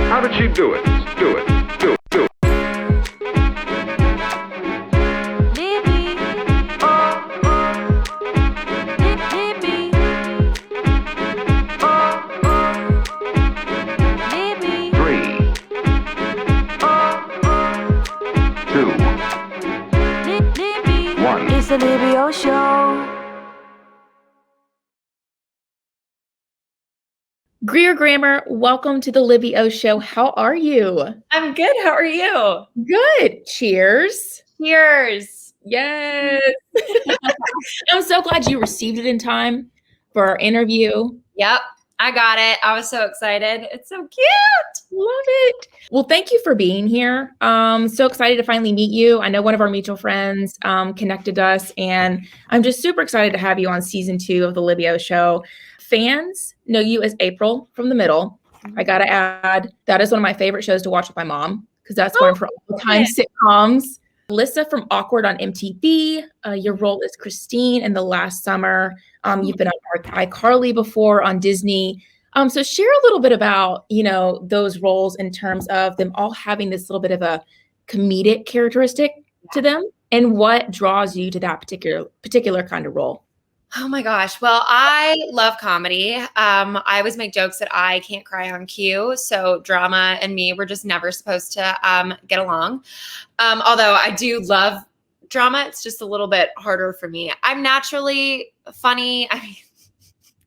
How did she do it? Do it. Do it. Do it. Libby. Libby. Libby. 3, 2, Libby. 1. It's the Libby Show. Greer Grammer, welcome to the Libby Show. How are you? I'm good. How are you? Good. Cheers. Cheers. Yes. I'm so glad you received it in time for our interview. Yep. I got it. I was so excited. It's so cute. Love it. Well, thank you for being here. So excited to finally meet you. I know one of our mutual friends connected us, and I'm just super excited to have you on season 2 of the Libby Show. Fans know you as April from The Middle. I got to add, that is one of my favorite shows to watch with my mom because that's one of her all-time sitcoms. Alyssa from Awkward on MTV. Your role is Kristin in The Last Summer. You've been on iCarly before on Disney. So share a little bit about, those roles in terms of them all having this little bit of a comedic characteristic to them and what draws you to that particular kind of role. Oh my gosh. Well, I love comedy. I always make jokes that I can't cry on cue. So drama and me, we're just never supposed to get along. Although I do love drama. It's just a little bit harder for me. I'm naturally funny. I mean,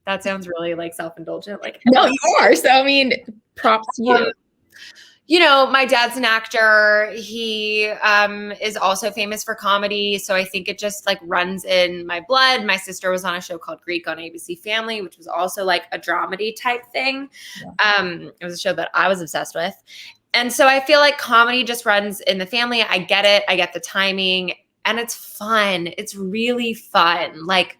that sounds really like self-indulgent. Like, no, you are. So, props to you. My dad's an actor. He is also famous for comedy. So I think it just like runs in my blood. My sister was on a show called Greek on ABC Family, which was also like a dramedy type thing. Yeah. It was a show that I was obsessed with. And so I feel like comedy just runs in the family. I get it. I get the timing and it's fun. It's really fun. Like,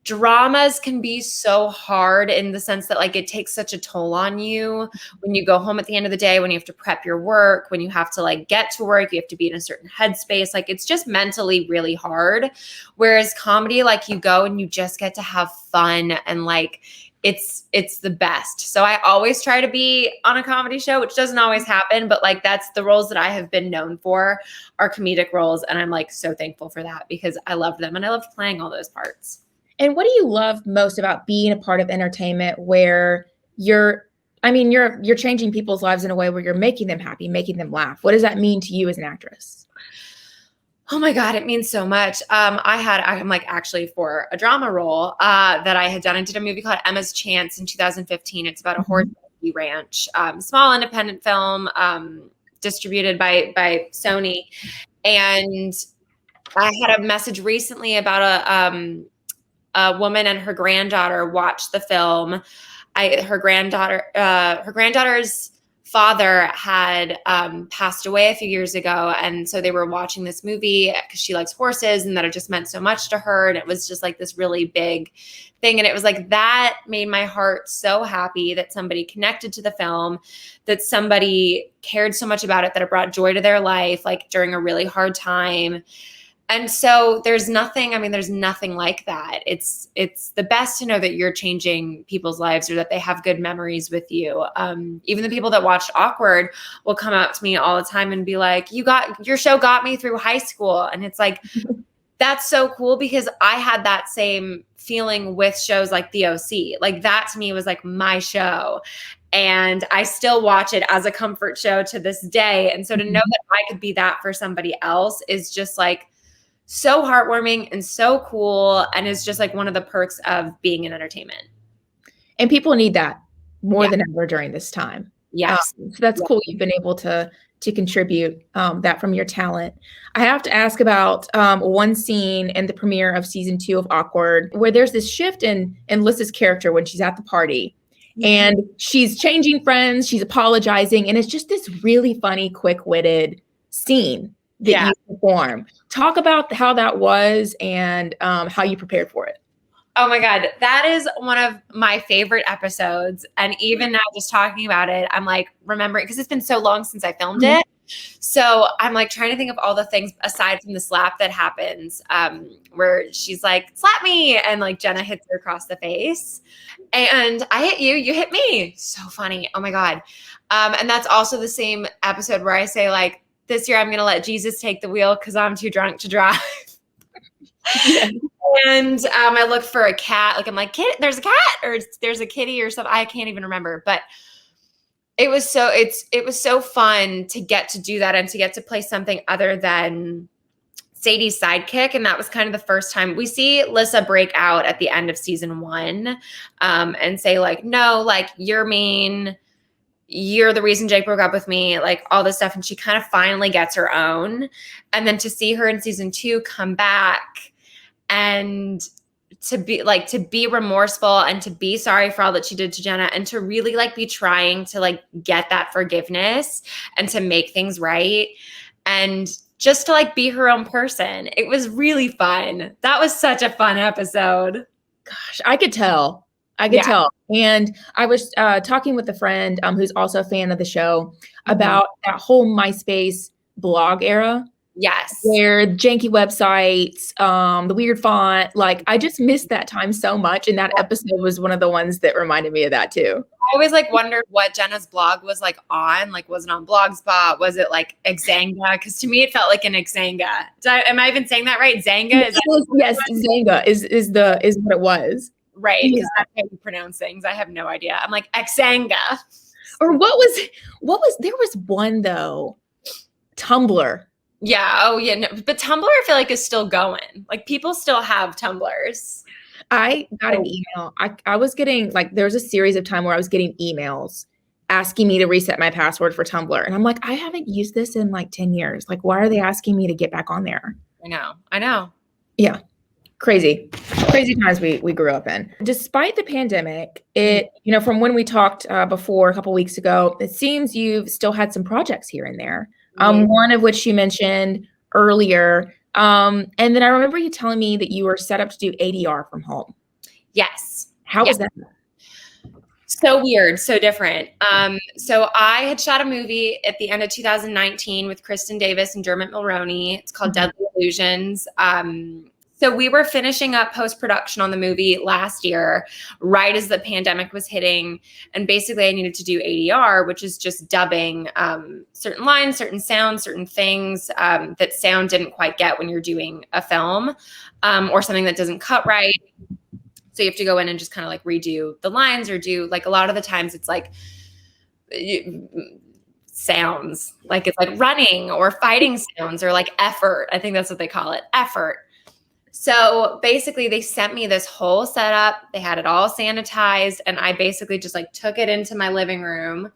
dramas can be so hard in the sense that like it takes such a toll on you when you go home at the end of the day, when you have to prep your work, when you have to like get to work, you have to be in a certain headspace. Like it's just mentally really hard. Whereas comedy, like you go and you just get to have fun and like it's the best. So I always try to be on a comedy show, which doesn't always happen, but like that's the roles that I have been known for are comedic roles. And I'm like so thankful for that because I love them and I loved playing all those parts. And what do you love most about being a part of entertainment where you're changing people's lives in a way where you're making them happy, making them laugh? What does that mean to you as an actress? Oh my God, it means so much. I'm like actually for a drama role that I had done. I did a movie called Emma's Chance in 2015. It's about a horse ranch, small independent film distributed by Sony. And I had a message recently about a woman and her granddaughter watched the film. Her granddaughter's father had passed away a few years ago. And so they were watching this movie because she likes horses and that it just meant so much to her. And it was just like this really big thing. And it was like, that made my heart so happy that somebody connected to the film, that somebody cared so much about it, that it brought joy to their life, like during a really hard time. And so there's nothing like that. It's the best to know that you're changing people's lives or that they have good memories with you. Even the people that watched Awkward will come up to me all the time and be like, your show got me through high school. And it's like, that's so cool because I had that same feeling with shows like The OC. Like that to me was like my show. And I still watch it as a comfort show to this day. And so to know that I could be that for somebody else is just like, so heartwarming and so cool. And it's just like one of the perks of being in entertainment. And people need that more than ever during this time. Yes. So that's cool. You've been able to contribute that from your talent. I have to ask about one scene in the premiere of season 2 of Awkward, where there's this shift in Lissa's character when she's at the party. And she's changing friends, she's apologizing, and it's just this really funny, quick-witted scene that you perform. Talk about how that was and how you prepared for it. Oh my God. That is one of my favorite episodes. And even now just talking about it, I'm like remembering, because it's been so long since I filmed it. So I'm like trying to think of all the things aside from the slap that happens, where she's like, slap me. And like Jenna hits her across the face. And I hit you, you hit me. So funny. Oh my God. And that's also the same episode where I say like, this year I'm going to let Jesus take the wheel because I'm too drunk to drive. Yeah. And I look for a cat. Like I'm like, there's a cat or there's a kitty or something. I can't even remember. But it was so fun to get to do that and to get to play something other than Sadie's sidekick. And that was kind of the first time we see Lissa break out at the end of season 1 and say like, no, like you're mean. You're the reason Jake broke up with me, like all this stuff. And she kind of finally gets her own. And then to see her in season 2 come back and to be remorseful and to be sorry for all that she did to Jenna and to really like be trying to like get that forgiveness and to make things right. And just to like be her own person. It was really fun. That was such a fun episode. Gosh, I could tell. Tell. And I was talking with a friend who's also a fan of the show about that whole MySpace blog era. Yes. Where janky websites, the weird font, like I just missed that time so much. And that episode was one of the ones that reminded me of that too. I always like wondered what Jenna's blog was like on. Like, was it on Blogspot? Was it like Xanga? Because to me, it felt like an Xanga. Am I even saying that right? Xanga? Yes, Xanga is what it was. Right, because that's how you pronounce things. I have no idea. I'm like Xanga. Or what was there was one though, Tumblr. Yeah. Oh yeah. No, but Tumblr I feel like is still going. Like people still have Tumblrs. I got an email. I was getting like there was a series of time where I was getting emails asking me to reset my password for Tumblr. And I'm like, I haven't used this in like 10 years. Like, why are they asking me to get back on there? I know. Yeah. Crazy times we grew up in. Despite the pandemic, it, from when we talked before a couple weeks ago, it seems you've still had some projects here and there. One of which you mentioned earlier. And then I remember you telling me that you were set up to do ADR from home. Yes. How was that? So weird, so different. So I had shot a movie at the end of 2019 with Kristin Davis and Dermot Mulroney. It's called Deadly Illusions. So we were finishing up post-production on the movie last year, right as the pandemic was hitting. And basically I needed to do ADR, which is just dubbing certain lines, certain sounds, certain things that sound didn't quite get when you're doing a film or something that doesn't cut right. So you have to go in and just kind of like redo the lines or do like a lot of the times it's like sounds, like it's like running or fighting sounds or like effort. I think that's what they call it, effort. So basically they sent me this whole setup. They had it all sanitized and I basically just like took it into my living room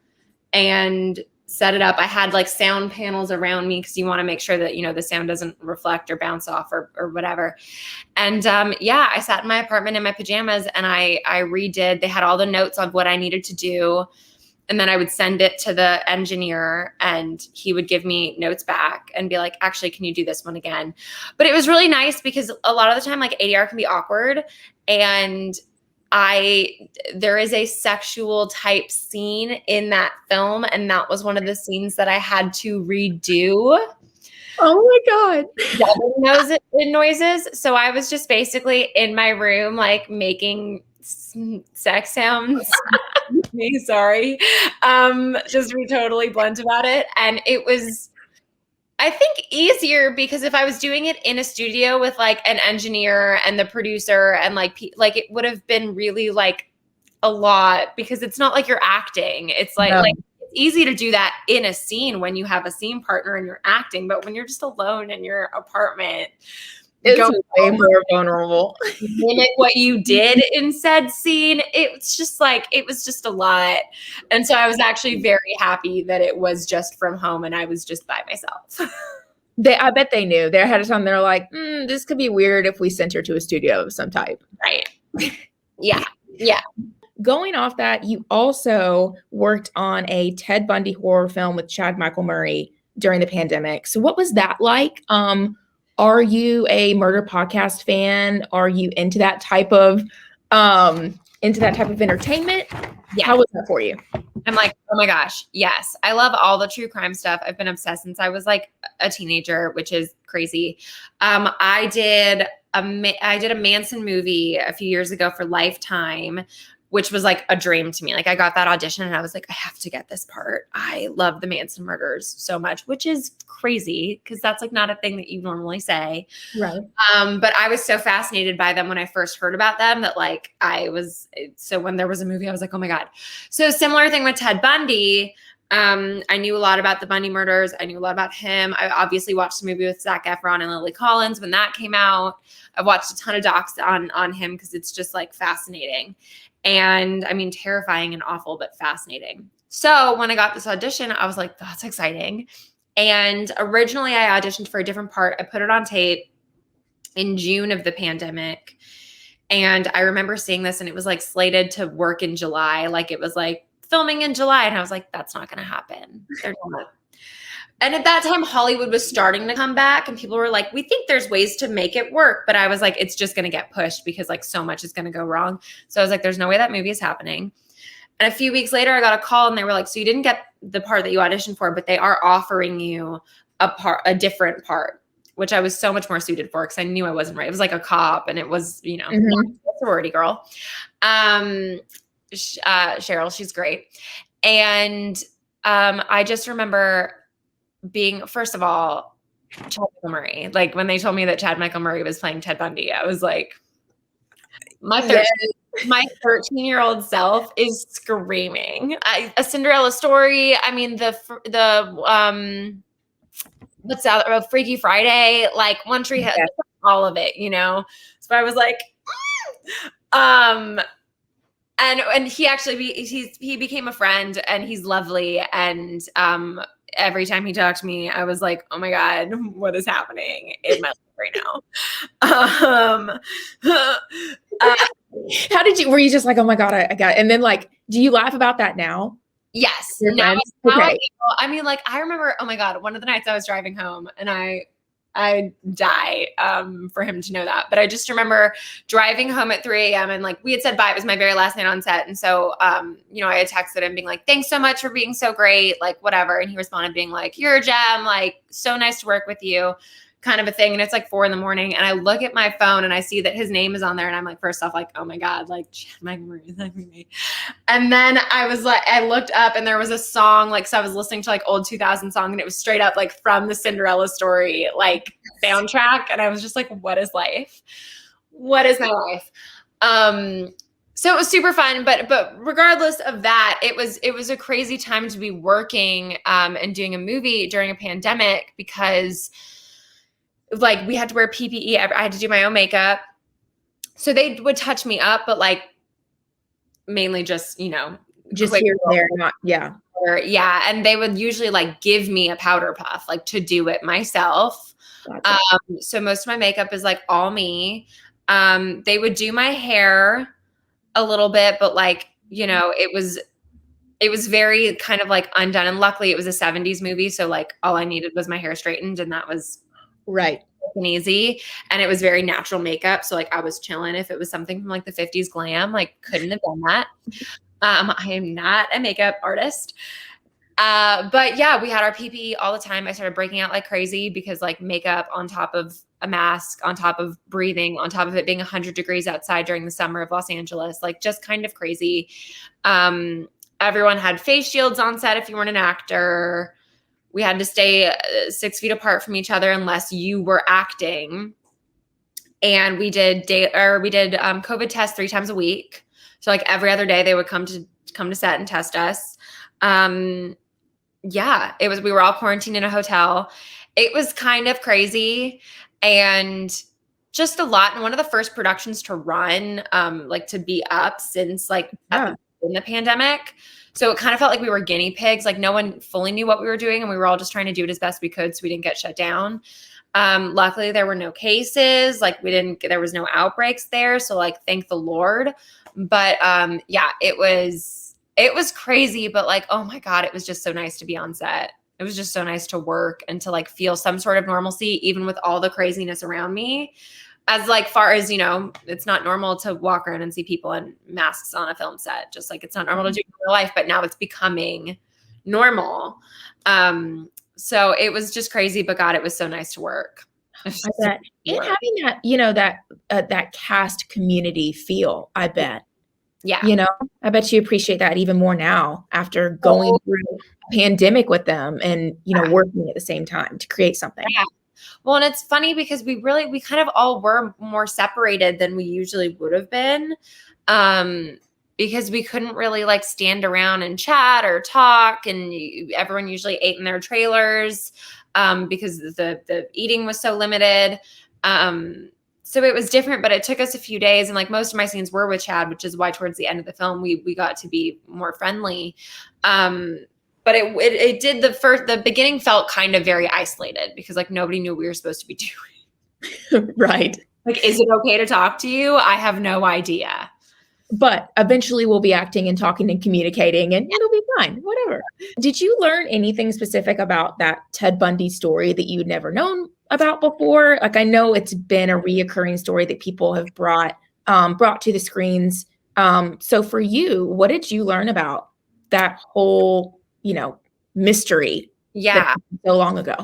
and set it up. I had like sound panels around me because you want to make sure that, the sound doesn't reflect or bounce off or whatever. And I sat in my apartment in my pajamas and I redid. They had all the notes on what I needed to do. And then I would send it to the engineer and he would give me notes back and be like, actually, can you do this one again? But it was really nice because a lot of the time, like ADR can be awkward. And there is a sexual type scene in that film. And that was one of the scenes that I had to redo. Oh my God. Noises. So I was just basically in my room, like making sex sounds. Sorry. Just to be totally blunt about it. And it was, I think, easier because if I was doing it in a studio with like an engineer and the producer and like it would have been really like a lot because it's not like you're acting. It's like it's easy to do that in a scene when you have a scene partner and you're acting, but when you're just alone in your apartment, it's way more vulnerable. Mimic what you did in said scene. It was just a lot. And so I was actually very happy that it was just from home and I was just by myself. I bet they knew. They're ahead of time. They're like, this could be weird if we sent her to a studio of some type. Right. Yeah. Yeah. Going off that, you also worked on a Ted Bundy horror film with Chad Michael Murray during the pandemic. So what was that like? Are you a murder podcast fan? Are you into that type of into that type of entertainment. Yeah. How was that for you? I'm like, oh my gosh, yes. I love all the true crime stuff. I've been obsessed since I was like a teenager, which is crazy. I did a Manson movie a few years ago for Lifetime, which was like a dream to me. Like I got that audition and I was like, I have to get this part. I love the Manson murders so much, which is crazy because that's like not a thing that you normally say. Right. But I was so fascinated by them when I first heard about them that like so when there was a movie, I was like, oh my God. So similar thing with Ted Bundy. I knew a lot about the Bundy murders. I knew a lot about him. I obviously watched the movie with Zac Efron and Lily Collins when that came out. I've watched a ton of docs on him because it's just like fascinating. And I mean, terrifying and awful, but fascinating. So when I got this audition, I was like, that's exciting. And originally I auditioned for a different part. I put it on tape in June of the pandemic. And I remember seeing this and it was like slated to work in July. Like it was like filming in July. And I was like, that's not going to happen. They're not. And at that time, Hollywood was starting to come back and people were like, we think there's ways to make it work. But I was like, it's just going to get pushed because like so much is going to go wrong. So I was like, there's no way that movie is happening. And a few weeks later, I got a call and they were like, so you didn't get the part that you auditioned for, but they are offering you a different part, which I was so much more suited for because I knew I wasn't right. It was like a cop and it was, not a sorority girl. Cheryl, she's great. And I just remember being, first of all, Chad Michael Murray. Like when they told me that Chad Michael Murray was playing Ted Bundy, I was like, my 13-year-old self is screaming. A Cinderella Story. I mean, what's that? Freaky Friday, like One Tree Hill, all of it, So I was like, and he actually he became a friend and he's lovely and every time he talked to me, I was like, oh my God, what is happening in my life right now? Were you just like, oh my God, I got it. And then like, do you laugh about that now? Yes. Now, okay. I mean, like, I remember, oh my God, one of the nights I was driving home and I die for him to know that. But I just remember driving home at 3 a.m. and like we had said bye. It was my very last night on set. And so, I had texted him being like, thanks so much for being so great, like whatever. And he responded being like, you're a gem, like so nice to work with you, kind of a thing. And it's like 4 a.m. and I look at my phone and I see that his name is on there. And I'm like, first off, like, oh my God, like Chad Michael Murray is like me. And then I was like, I looked up and there was a song, like, so I was listening to like old 2000 song and it was straight up like from the Cinderella Story, like soundtrack. And I was just like, what is life? What is my life? So it was super fun, but regardless of that, it was a crazy time to be working and doing a movie during a pandemic because like we had to wear PPE. I had to do my own makeup. So they would touch me up, but like mainly just, just here and there, not, yeah. Yeah. And they would usually like give me a powder puff, like to do it myself. Gotcha. So most of my makeup is like all me. They would do my hair a little bit, but like, it was very kind of like undone. And luckily it was a 70s movie. So like all I needed was my hair straightened and that was right and easy. And it was very natural makeup. So like I was chilling. If it was something from like the 50s glam, like couldn't have done that. I am not a makeup artist. But yeah, we had our PPE all the time. I started breaking out like crazy because like makeup on top of a mask, on top of breathing, on top of it being 100 degrees outside during the summer of Los Angeles, like just kind of crazy. Everyone had face shields on set if you weren't an actor. We had to stay 6 feet apart from each other unless you were acting. And we did COVID tests 3 times a week. So like every other day they would come to set and test us. Yeah, we were all quarantined in a hotel. It was kind of crazy and just a lot. And one of the first productions to run, like to be up since like in the pandemic. So it kind of felt like we were guinea pigs. Like no one fully knew what we were doing and we were all just trying to do it as best we could so we didn't get shut down. Luckily there were no cases. Like there was no outbreaks there. So like, thank the Lord. But yeah, it was crazy, but like, oh my God, it was just so nice to be on set. It was just so nice to work and to like feel some sort of normalcy, even with all the craziness around me. as like far as, it's not normal to walk around and see people in masks on a film set, just like it's not normal to do in real life, but now it's becoming normal. So it was just crazy, but God, it was so nice to work. I bet. And having that, that cast community feel, I bet. Yeah. I bet you appreciate that even more now after going through a pandemic with them and, working at the same time to create something. Yeah. Well, and it's funny because we kind of all were more separated than we usually would have been. Because we couldn't really like stand around and chat or talk, and everyone usually ate in their trailers because the eating was so limited. So it was different, but it took us a few days, and like most of my scenes were with Chad, which is why towards the end of the film we got to be more friendly. But it did the beginning felt kind of very isolated because like nobody knew what we were supposed to be doing. Right. Like, is it okay to talk to you? I have no idea. But eventually we'll be acting and talking and communicating and it'll be fine, whatever. Did you learn anything specific about that Ted Bundy story that you'd never known about before? Like, I know it's been a reoccurring story that people have brought to the screens. So for you, what did you learn about that whole, mystery? Yeah. So long ago.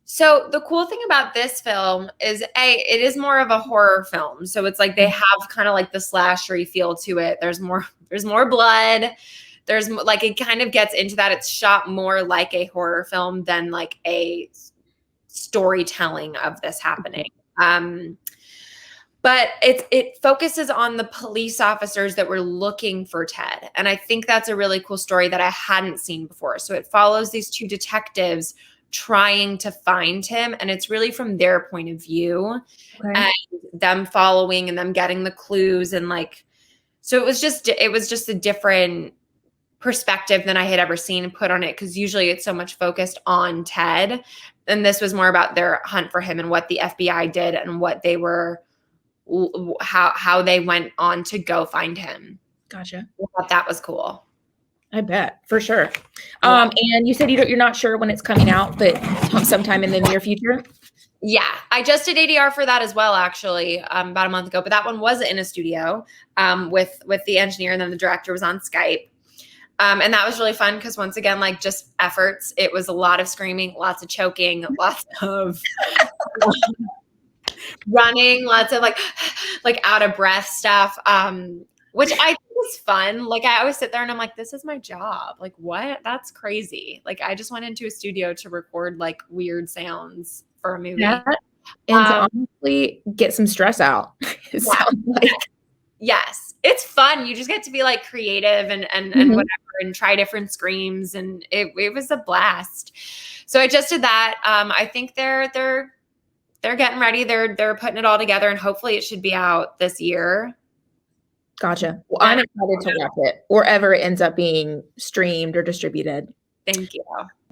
So the cool thing about this film is it is more of a horror film. So it's like they have kind of like the slashery feel to it. There's more blood. There's like, it kind of gets into that. It's shot more like a horror film than like a storytelling of this happening. But it focuses on the police officers that were looking for Ted. And I think that's a really cool story that I hadn't seen before. So it follows these two detectives trying to find him, and it's really from their point of view, and them following and them getting the clues, and like, so it was just a different perspective than I had ever seen put on it, because usually it's so much focused on Ted, and this was more about their hunt for him and what the FBI did and what they were, how they went on to go find him. Gotcha. I thought that was cool. I bet, for sure. And you said you're not sure when it's coming out, but sometime in the near future? Yeah, I just did ADR for that as well, actually, about a month ago. But that one was in a studio with the engineer, and then the director was on Skype. And that was really fun because, once again, like, just efforts. It was a lot of screaming, lots of choking, lots of running, lots of like out of breath stuff. Which I think is fun. Like, I always sit there and I'm like, this is my job. Like, what? That's crazy. Like, I just went into a studio to record like weird sounds for a movie. Yeah. And to honestly get some stress out. It sounds like. Yes. It's fun. You just get to be like creative and whatever, and try different screams. And it was a blast. So I just did that. I think they're getting ready. They're putting it all together, and hopefully it should be out this year. Gotcha. Well, I'm excited to watch it wherever it ends up being streamed or distributed. Thank you.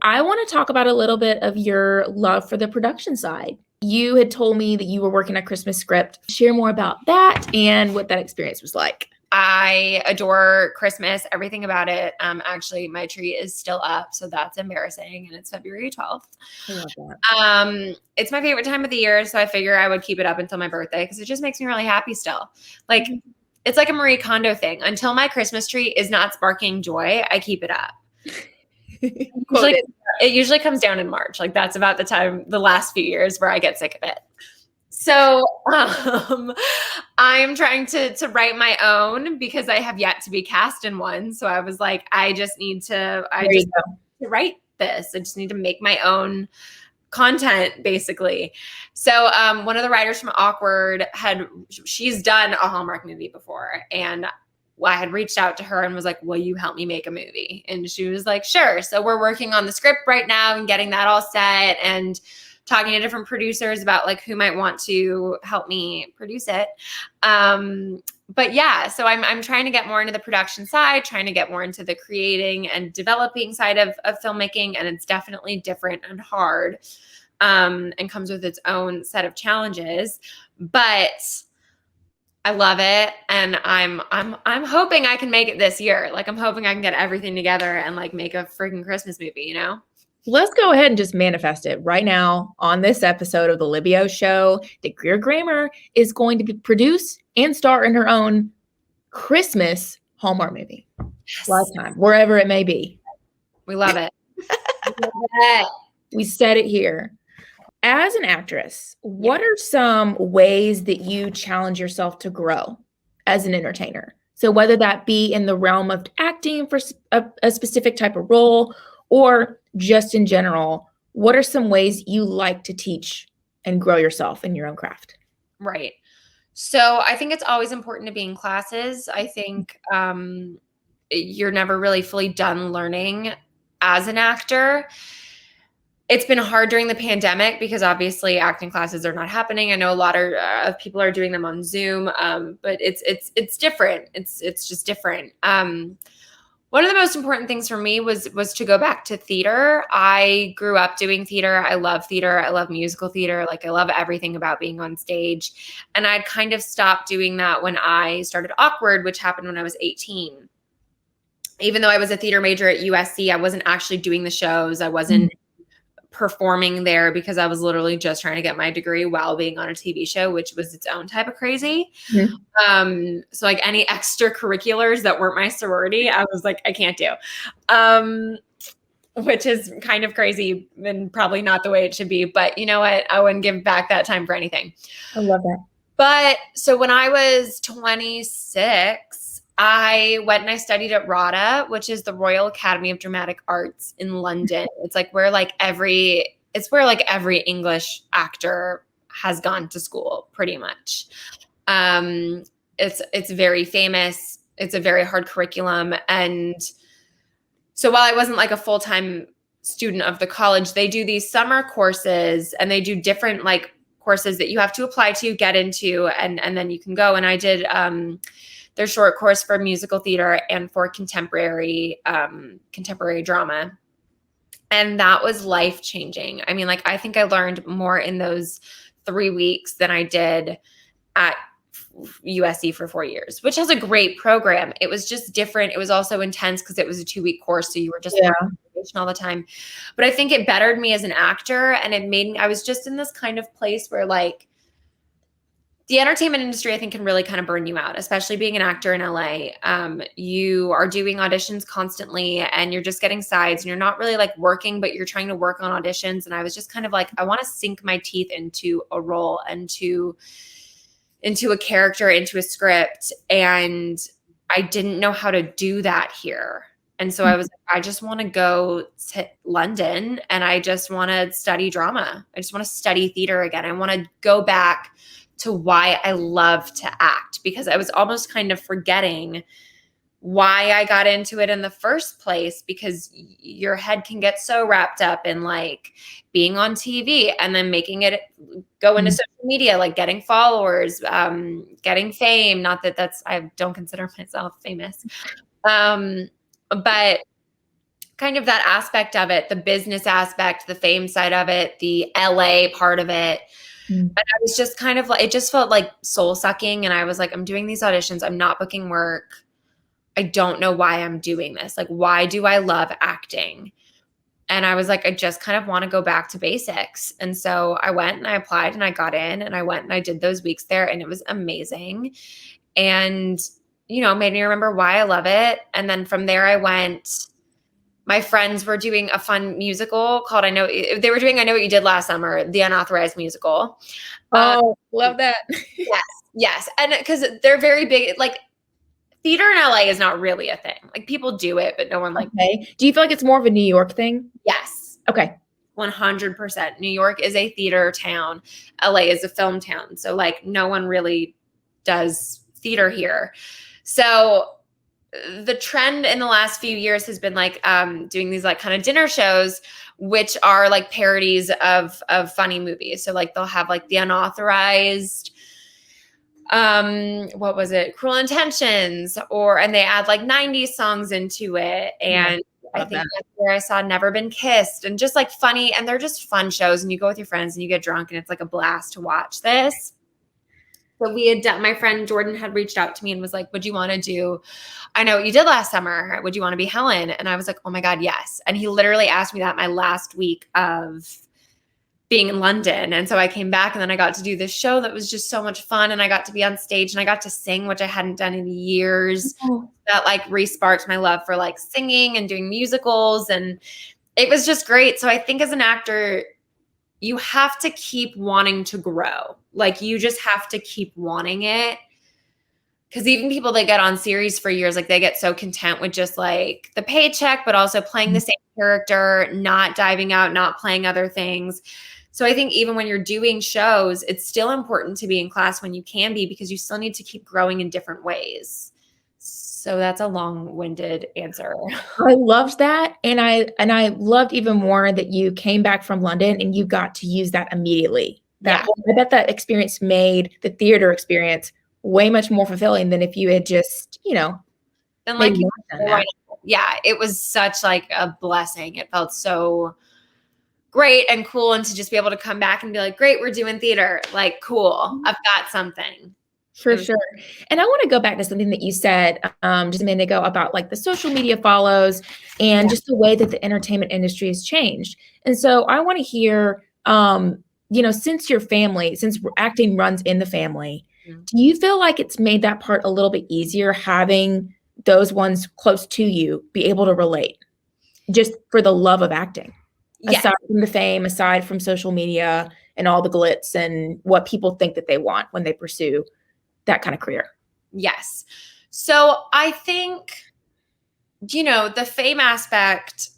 I want to talk about a little bit of your love for the production side. You had told me that you were working a Christmas script. Share more about that and what that experience was like. I adore Christmas, everything about it. Actually, my tree is still up, so that's embarrassing, and it's February 12th. I love that. It's my favorite time of the year, so I figure I would keep it up until my birthday because it just makes me really happy still. Like, it's like a Marie Kondo thing. Until my Christmas tree is not sparking joy, I keep it up. It usually comes down in March. Like, that's about the time, the last few years, where I get sick of it. So I'm trying to write my own because I have yet to be cast in one. So I was like, I just need to write this. I just need to make my own content, basically. So one of the writers from Awkward she's done a Hallmark movie before, and I had reached out to her and was like, will you help me make a movie? And she was like, sure. So we're working on the script right now and getting that all set, and talking to different producers about like who might want to help me produce it. But yeah, so I'm trying to get more into the production side, trying to get more into the creating and developing side of filmmaking. And it's definitely different and hard, and comes with its own set of challenges, but I love it. And I'm hoping I can make it this year. Like, I'm hoping I can get everything together and like make a freaking Christmas movie, Let's go ahead and just manifest it right now on this episode of the Libby Show that Greer Grammer is going to produce and star in her own Christmas Hallmark movie. Yes. Lifetime, wherever it may be. We love it. We love it. We said it here. As an actress, what are some ways that you challenge yourself to grow as an entertainer? So whether that be in the realm of acting for a specific type of role or just in general, what are some ways you like to teach and grow yourself in your own craft? Right. So I think it's always important to be in classes. I think you're never really fully done learning as an actor. It's been hard during the pandemic because obviously acting classes are not happening. I know a lot of people are doing them on Zoom, but it's different. It's just different. One of the most important things for me was to go back to theater. I grew up doing theater. I love theater. I love musical theater. Like I love everything about being on stage. And I'd kind of stopped doing that when I started Awkward, which happened when I was 18. Even though I was a theater major at USC, I wasn't actually doing the shows. I wasn't performing there because I was literally just trying to get my degree while being on a TV show, which was its own type of crazy. Mm-hmm. So like any extracurriculars that weren't my sorority, I was like, I can't do, which is kind of crazy and probably not the way it should be. But you know what? I wouldn't give back that time for anything. I love that. But so when I was 26, I went and I studied at RADA, which is the Royal Academy of Dramatic Arts in London. It's like where every English actor has gone to school, pretty much. It's very famous. It's a very hard curriculum. And so while I wasn't like a full-time student of the college, they do these summer courses and they do different like courses that you have to apply to, get into, and then you can go. And I did their short course for musical theater and for contemporary drama. And that was life-changing. I mean, like, I think I learned more in those 3 weeks than I did at USC for 4 years, which has a great program. It was just different. It was also intense because it was a 2-week course. So you were just all the time. But I think it bettered me as an actor. And it made me, I was just in this kind of place where like, the entertainment industry, I think, can really kind of burn you out, especially being an actor in LA. You are doing auditions constantly and you're just getting sides and you're not really like working, but you're trying to work on auditions. And I was just kind of like, I want to sink my teeth into a role, into a character, into a script. And I didn't know how to do that here. And so I was like, I just want to go to London and I just want to study drama. I just want to study theater again. I want to go back to why I love to act, because I was almost kind of forgetting why I got into it in the first place, because your head can get so wrapped up in like being on TV and then making it go into social media, like getting followers, getting fame. Not that I don't consider myself famous. But kind of that aspect of it, the business aspect, the fame side of it, the LA part of it. And I was just kind of like, it just felt like soul sucking. And I was like, I'm doing these auditions. I'm not booking work. I don't know why I'm doing this. Like, why do I love acting? And I was like, I just kind of want to go back to basics. And so I went and I applied and I got in and I went and I did those weeks there and it was amazing. And, you know, made me remember why I love it. And then from there I went. My friends were doing a fun musical called I Know What You Did Last Summer, the unauthorized musical. Oh, love that. Yes. And because they're very big, like theater in LA is not really a thing. Like people do it, but no one like. Okay. Do you feel like it's more of a New York thing? Yes. Okay. 100%. New York is a theater town. LA is a film town. So like no one really does theater here. So the trend in the last few years has been like doing these like kind of dinner shows, which are like parodies of funny movies. So like they'll have like the unauthorized, what was it? Cruel Intentions, and they add like 90s songs into it. And I think that's where I saw Never Been Kissed, and just like funny, and they're just fun shows. And you go with your friends and you get drunk and it's like a blast to watch this. So we had done, my friend Jordan had reached out to me and was like, would you want to do, I know what you did last summer. Would you want to be Helen? And I was like, oh my God, yes. And he literally asked me that my last week of being in London. And so I came back and then I got to do this show that was just so much fun. And I got to be on stage and I got to sing, which I hadn't done in years. That like re-sparked my love for like singing and doing musicals. And it was just great. So I think as an actor, you have to keep wanting to grow. Like you just have to keep wanting it. Because even people that get on series for years, like they get so content with just like the paycheck, but also playing the same character, not diving out, not playing other things. So I think even when you're doing shows, it's still important to be in class when you can be, because you still need to keep growing in different ways. So that's a long-winded answer. I loved that. And I loved even more that you came back from London and you got to use that immediately. I bet that experience made the theater experience way much more fulfilling than if you had just, and like, yeah, it was such like a blessing. It felt so great and cool. And to just be able to come back and be like, great, we're doing theater. Like, cool. I've got something. For sure. And I want to go back to something that you said just a minute ago about like the social media follows and just the way that the entertainment industry has changed. And so I want to hear, since your family, since acting runs in the family, do you feel like it's made that part a little bit easier having those ones close to you be able to relate just for the love of acting? Yes. Aside from the fame, aside from social media and all the glitz and what people think that they want when they pursue that kind of career. Yes. So I think, the fame aspect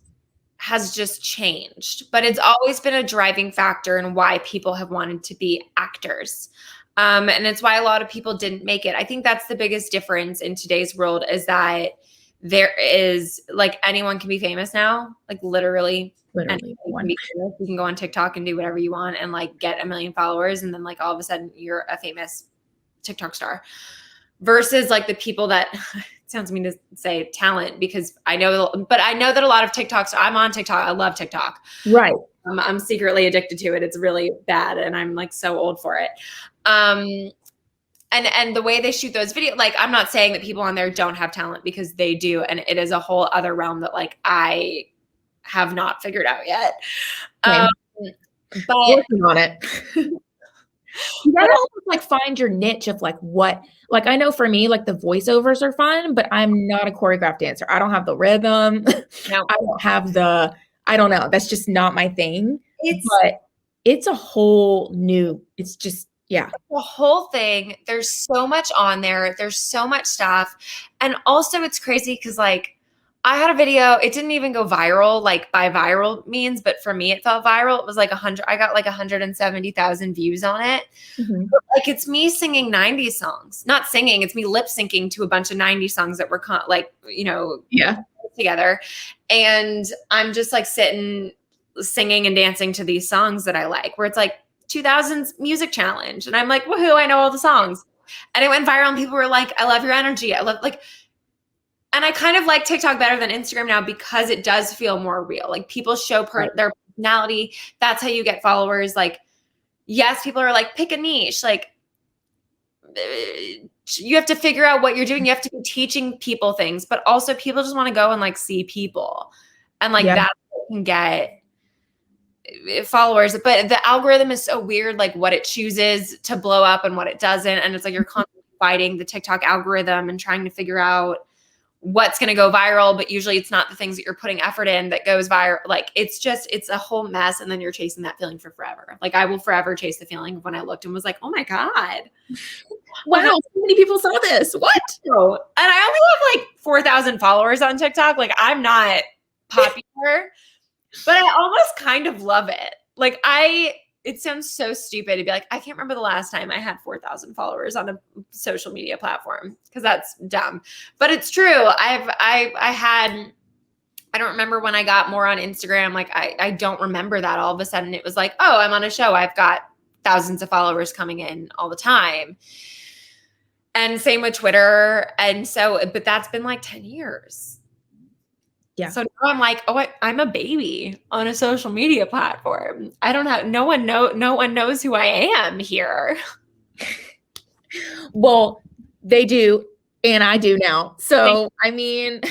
has just changed, but it's always been a driving factor in why people have wanted to be actors. And it's why a lot of people didn't make it. I think that's the biggest difference in today's world is that there is like anyone can be famous now, like literally anyone can be famous. You can go on TikTok and do whatever you want and like get 1 million followers. And then like all of a sudden you're a famous TikTok star versus like the people that it sounds mean to say talent because I know that a lot of TikToks, I'm on TikTok. I love TikTok. Right. I'm secretly addicted to it. It's really bad. And I'm like so old for it. And the way they shoot those videos, like I'm not saying that people on there don't have talent because they do. And it is a whole other realm that like I have not figured out yet. Okay. But working on it. You gotta almost like find your niche of like what, like I know for me, like the voiceovers are fun, but I'm not a choreographed dancer. I don't have the rhythm. No. I don't have I don't know. That's just not my thing. But it's a whole new, it's just, yeah. The whole thing, there's so much on there. There's so much stuff. And also it's crazy because like I had a video, it didn't even go viral, like by viral means, but for me, it felt viral. It was like I got like 170,000 views on it. Mm-hmm. But like it's me singing 90s songs, not singing. It's me lip syncing to a bunch of 90s songs that were together. And I'm just like sitting, singing and dancing to these songs that I like, where it's like 2000s music challenge. And I'm like, woohoo, I know all the songs. And it went viral and people were like, I love your energy. I love and I kind of like TikTok better than Instagram now because it does feel more real. Like people show their personality. That's how you get followers. Like, yes, people are like, pick a niche. Like you have to figure out what you're doing. You have to be teaching people things, but also people just want to go and like see people. And like that can get followers. But the algorithm is so weird, like what it chooses to blow up and what it doesn't. And it's like you're constantly fighting the TikTok algorithm and trying to figure out what's going to go viral, but usually it's not the things that you're putting effort in that goes viral. Like it's a whole mess. And then you're chasing that feeling for forever. Like I will forever chase the feeling of when I looked and was like, oh my God, wow, so many people saw this. What? And I only have like 4,000 followers on TikTok. Like I'm not popular, but I almost kind of love it. Like it sounds so stupid to be like, I can't remember the last time I had 4,000 followers on a social media platform because that's dumb, but it's true. I don't remember when I got more on Instagram. Like I don't remember that all of a sudden it was like, oh, I'm on a show. I've got thousands of followers coming in all the time. And same with Twitter. And so, but that's been like 10 years. Yeah. So now I'm like, oh, I'm a baby on a social media platform. I don't have, no one knows who I am here. Well, they do, and I do now. So, I mean,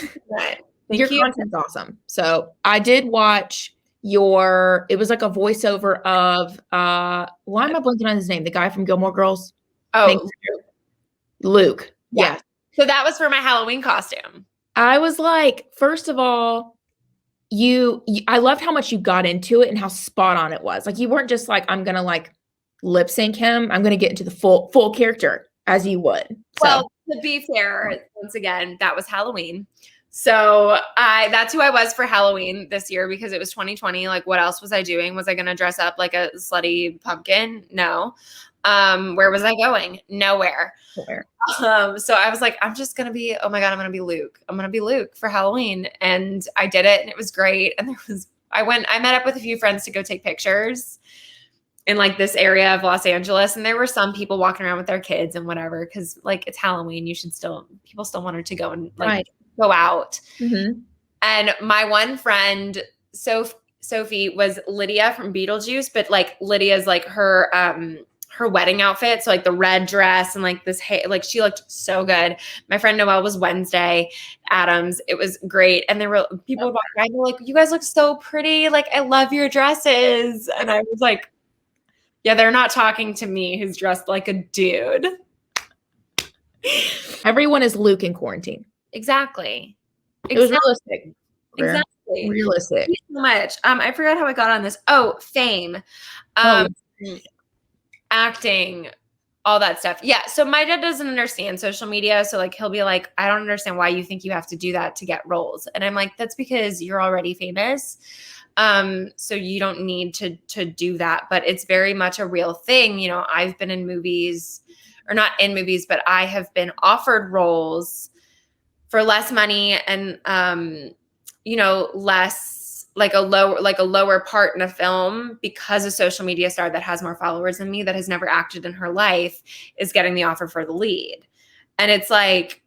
your Thank you. content's awesome. So, I did watch it was like a voiceover of, why am I blanking on his name? The guy from Gilmore Girls? Oh, Luke. Yeah. Yes. so that was for my Halloween costume. I was like, first of all, I loved how much you got into it and how spot on it was. Like, you weren't just like, I'm going to like lip sync him. I'm going to get into the full character as you would. So. Well, to be fair, once again, that was Halloween. So that's who I was for Halloween this year because it was 2020. Like, what else was I doing? Was I going to dress up like a slutty pumpkin? No. Where was I going? Nowhere. So I was like, I'm just going to be, oh my God, I'm going to be Luke. I'm going to be Luke for Halloween. And I did it and it was great. And I met up with a few friends to go take pictures in like this area of Los Angeles. And there were some people walking around with their kids and whatever. Cause like it's Halloween. People still wanted to go and like go out. Mm-hmm. And my one friend, Sophie, was Lydia from Beetlejuice, but like Lydia's like her wedding outfit. So like the red dress and like this hair, like she looked so good. My friend Noelle was Wednesday Addams. It was great. And there were people walking by and were like, you guys look so pretty. Like, I love your dresses. And I was like, yeah, they're not talking to me who's dressed like a dude. Everyone is Luke in quarantine. Exactly. It was realistic. Exactly. Realistic. Thank you so much. I forgot how I got on this. Oh, fame. Acting, all that stuff. Yeah. So my dad doesn't understand social media. So like he'll be like, I don't understand why you think you have to do that to get roles. And I'm like, that's because you're already famous. So you don't need to do that. But it's very much a real thing. You know, I've been in movies, or not in movies, but I have been offered roles for less money and less like a lower part in a film because a social media star that has more followers than me that has never acted in her life is getting the offer for the lead. And it's like,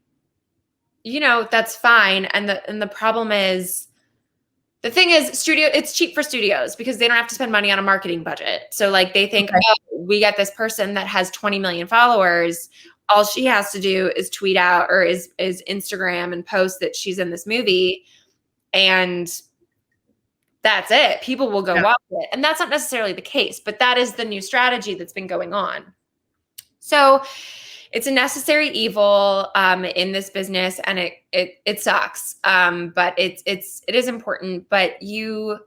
that's fine. And the problem is, the thing is, it's cheap for studios because they don't have to spend money on a marketing budget. So like they think, oh, we got this person that has 20 million followers. All she has to do is tweet out or is Instagram and post that she's in this movie. And that's it. People will go watch it. And that's not necessarily the case, but that is the new strategy that's been going on. So it's a necessary evil in this business, and it sucks. But it is important. But you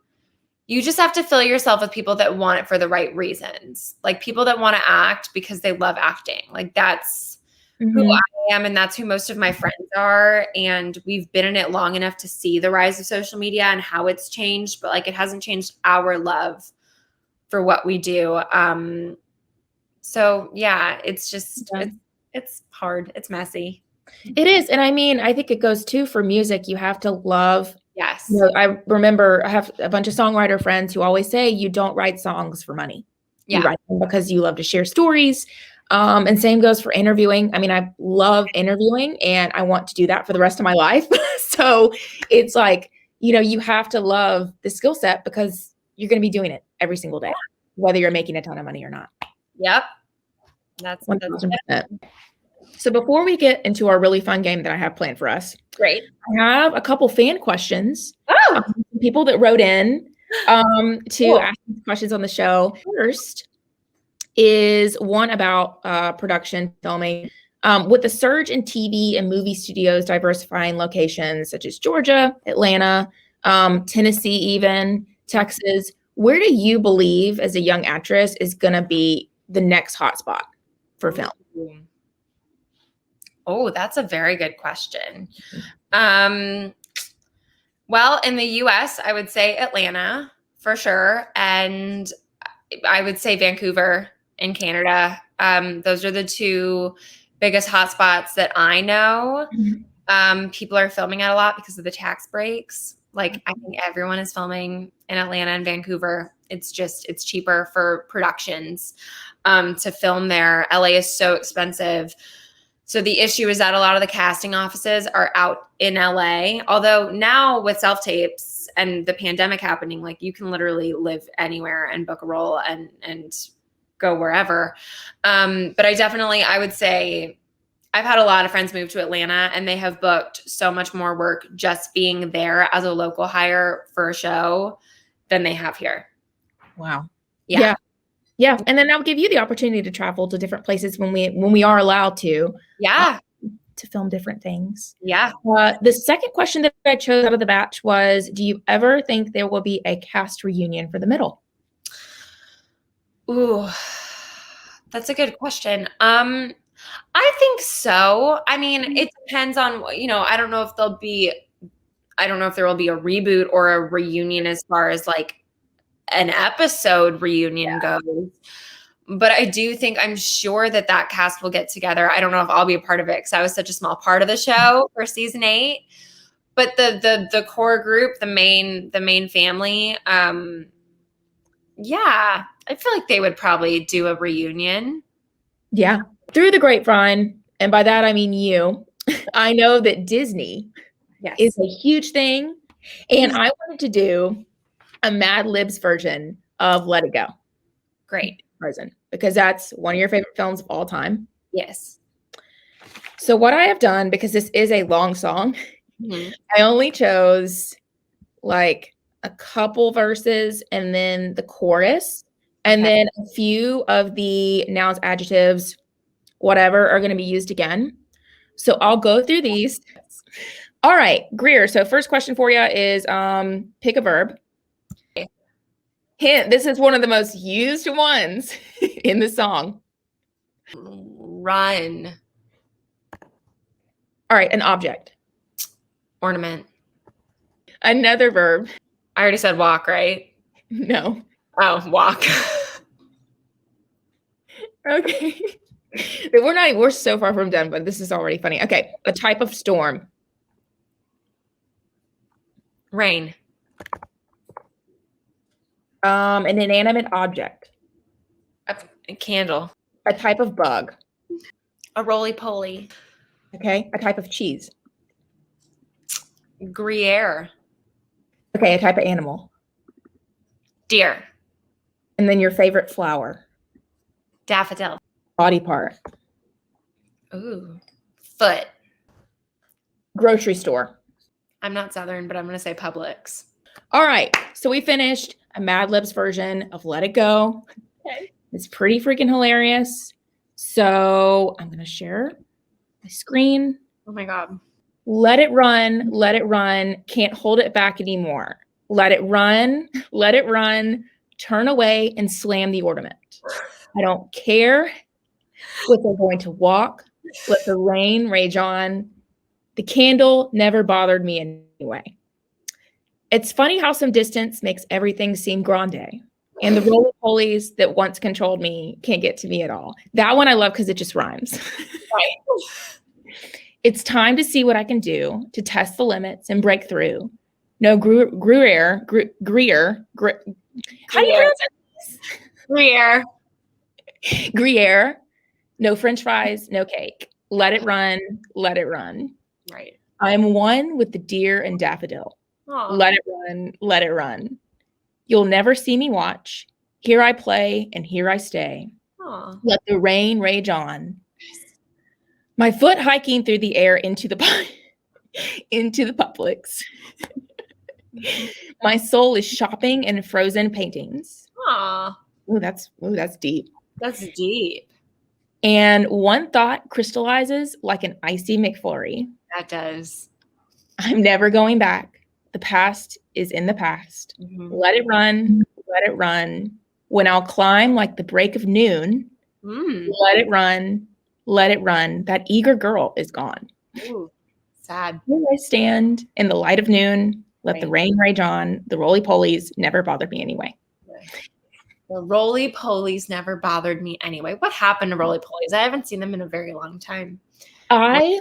just have to fill yourself with people that want it for the right reasons, like people that want to act because they love acting. Like that's who I am, and that's who most of my friends are. And we've been in it long enough to see the rise of social media and how it's changed, but like it hasn't changed our love for what we do. So yeah, it's just it's hard. It's messy. It is. And I mean, I think it goes too for music. You have to love. Yes. I remember I have a bunch of songwriter friends who always say you don't write songs for money. You write them because you love to share stories. And same goes for interviewing. I mean, I love interviewing and I want to do that for the rest of my life. So it's like, you have to love the skill set because you're going to be doing it every single day, whether you're making a ton of money or not. Yep. That's 1,000%. So before we get into our really fun game that I have planned for us, great. I have a couple fan questions. People that wrote in to ask questions on the show. First is one about production filming. With the surge in TV and movie studios diversifying locations such as Georgia, Atlanta, Tennessee, even Texas, where do you believe as a young actress is going to be the next hotspot for film? Oh, that's a very good question. Well, in the US, I would say Atlanta for sure. And I would say Vancouver in Canada. Those are the two biggest hotspots that I know. People are filming at a lot because of the tax breaks. Like I think everyone is filming in Atlanta and Vancouver. It's cheaper for productions to film there. LA is so expensive. So the issue is that a lot of the casting offices are out in LA. Although now with self-tapes and the pandemic happening, like you can literally live anywhere and book a role and go wherever. But I would say I've had a lot of friends move to Atlanta and they have booked so much more work just being there as a local hire for a show than they have here. Wow. Yeah. Yeah. And then that'll give you the opportunity to travel to different places when we are allowed to. Yeah. To film different things. Yeah. The second question that I chose out of the batch was, do you ever think there will be a cast reunion for The Middle? Ooh, that's a good question. I think so. I mean, it depends on, I don't know if there will be a reboot or a reunion as far as like an episode reunion goes. But I do think, I'm sure that cast will get together. I don't know if I'll be a part of it because I was such a small part of the show for season 8. But the core group, the main family, yeah, I feel like they would probably do a reunion. Yeah. Through the grapevine, and by that I mean you, I know that Disney is a huge thing. And I wanted to do a Madlibs version of Let It Go. Great. Version, because that's one of your favorite films of all time. Yes. So what I have done, because this is a long song, I only chose like a couple verses and then the chorus, and then a few of the nouns, adjectives, whatever are going to be used again. So I'll go through these. All right, Greer. So first question for you is pick a verb. Hint, this is one of the most used ones in the song. Run. All right, an object. Ornament. Another verb. I already said walk, right? No. Oh, walk. Okay. We're so far from done, but this is already funny. Okay, a type of storm. Rain. An inanimate object. A candle. A type of bug. A roly-poly. Okay, a type of cheese. Gruyere. Okay, a type of animal. Deer. And then your favorite flower. Daffodil. Body part. Ooh. Foot. Grocery store. I'm not Southern, but I'm going to say Publix. All right, so we finished a Madlibs version of Let It Go. Okay. It's pretty freaking hilarious. So I'm going to share my screen. Oh my God. Let it run, can't hold it back anymore. Let it run, turn away and slam the ornament. I don't care what they're going to walk, let the rain rage on. The candle never bothered me anyway. It's funny how some distance makes everything seem grande. And the roly-polies that once controlled me can't get to me at all. That one I love because it just rhymes. Right. It's time to see what I can do to test the limits and break through. No Gruyere. How do you pronounce it? Gruyere. Gruyere. No French fries, no cake. Let it run, let it run. Right. I'm one with the deer and daffodil. Aww. Let it run, let it run. You'll never see me watch. Here I play and here I stay. Aww. Let the rain rage on. My foot hiking through the air into the Publix. My soul is shopping in frozen paintings. Aww. Ooh, that's deep. That's deep. And one thought crystallizes like an icy McFlurry. That does. I'm never going back. The past is in the past. Mm-hmm. Let it run, let it run. When I'll climb like the break of noon, let it run, let it run. That eager girl is gone. Ooh, sad. Here I stand in the light of noon. Let the rain rage on. The roly-polies never bothered me anyway. The roly-polies never bothered me anyway. What happened to roly-polies? I haven't seen them in a very long time. I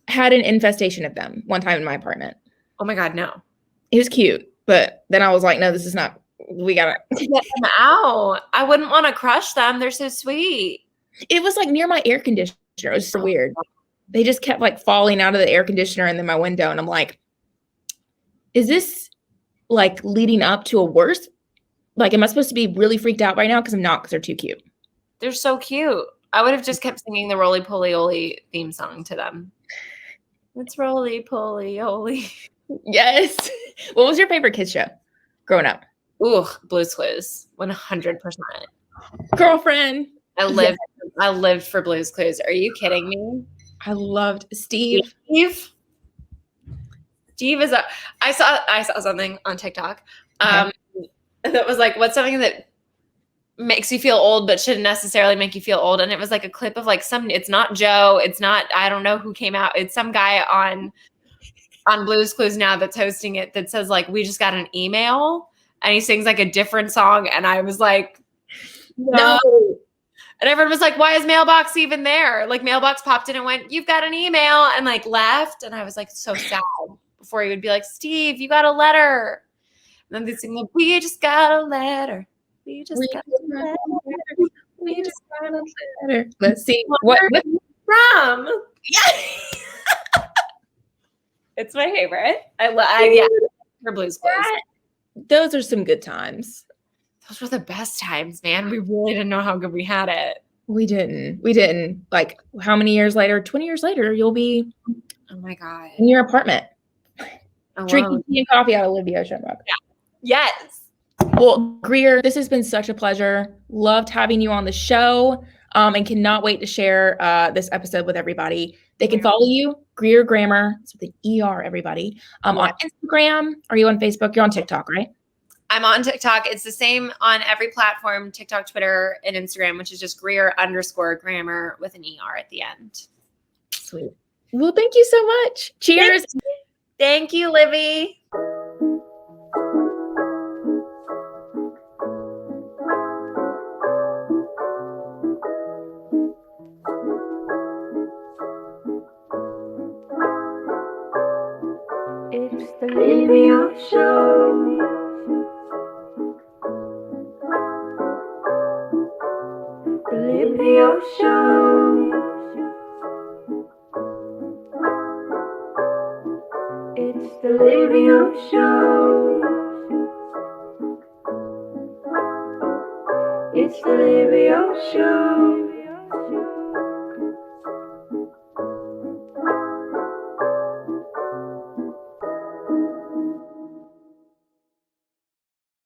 had an infestation of them one time in my apartment. Oh my God, no. It was cute, but then I was like, no, this is not, we gotta get them out. I wouldn't want to crush them. They're so sweet. It was like near my air conditioner. It was so weird. They just kept like falling out of the air conditioner and then my window. And I'm like, is this like leading up to a worse? Like, am I supposed to be really freaked out right now? Because I'm not, because they're too cute. They're so cute. I would have just kept singing the Roly Poly Oly theme song to them. It's Roly Poly Oly. Yes. What was your favorite kids show growing up? Ooh, Blue's Clues, 100%. Girlfriend. I lived for Blue's Clues. Are you kidding me? I loved Steve. Steve is I saw something on TikTok. That was like, what's something that makes you feel old but shouldn't necessarily make you feel old? And it was like a clip of like it's not Joe, it's not, I don't know who came out. It's some guy on Blue's Clues now that's hosting it that says like, we just got an email, and he sings like a different song. And I was like, no. And everyone was like, why is Mailbox even there? Like Mailbox popped in and went, you've got an email, and like left. And I was like so sad before he would be like, Steve, you got a letter. And then they sing like, we just got a letter. We just got a letter. We just got a letter. Let's see what from. Yeah. It's my favorite. For Blue's Clues. Those are some good times. Those were the best times, man. We really didn't know how good we had it. We didn't. Like, how many years later? 20 years later, you'll be oh my God, in your apartment. Alone. Drinking tea and coffee out of Libby Ocean Book. Yeah. Yes. Well, Greer, this has been such a pleasure. Loved having you on the show, and cannot wait to share this episode with everybody. They can follow you, Greer Grammer. It's with an ER, everybody. On Instagram. Are you on Facebook? You're on TikTok, right? I'm on TikTok. It's the same on every platform, TikTok, Twitter, and Instagram, which is just Greer_Grammer with an ER at the end. Sweet. Well, thank you so much. Cheers. Thank you, Libby. It's the Libby Show. The Libby Show. It's the Libby Show. It's the Libby Show.